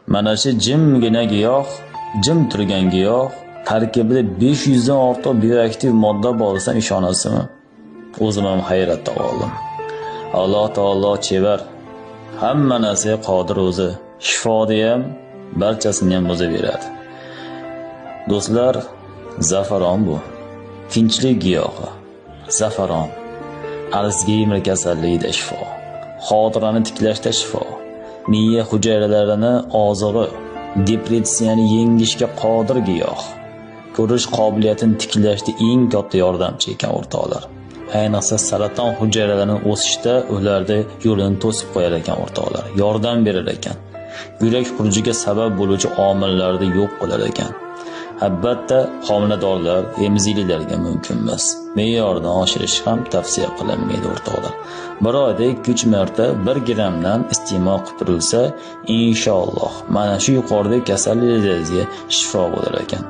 Mana shu jimgina giyoh, jim turgan giyoh tarkibida 500 dan ortiq bioaktiv modda bor desam ishonasizmi? O'zim ham hayratda qoldim. Alloh taolo chevar, hamma narsaga qodir o'zi. Shifoni ham, barchasini ham o'zi beradi. Do'stlar, zafaron bu. Tinchlik giyohi. Zafaron. Alsgeymer kasalligida shifo. Xotirani tiklashda shifo. Miya hujayralarini ozig'i, depressiyani yengishga qodir giyoh. Ko'rish qobiliyatini tiklashda eng katta yordamchi ekan o'rtoqlar. Ayniqsa saraton hujayralarining o'sishda ularda yo'lini to'sib qo'yar ekan o'rtoqlar. Yordam berar ekan. Yurak xurujiga sabab bo'luvchi omillarni yo'q qilar ekan. Albatta, homiladorlar, emziklilarga mumkin emas. Me'yorni oshirish ham tavsiya qilinmaydi o'rtoqlar. Bir oyda 2-3 marta 1 grammdan iste'mol qilib turilsa, inshaalloh mana shu yuqoridagi kasalliklarga shifo bo'lar ekan.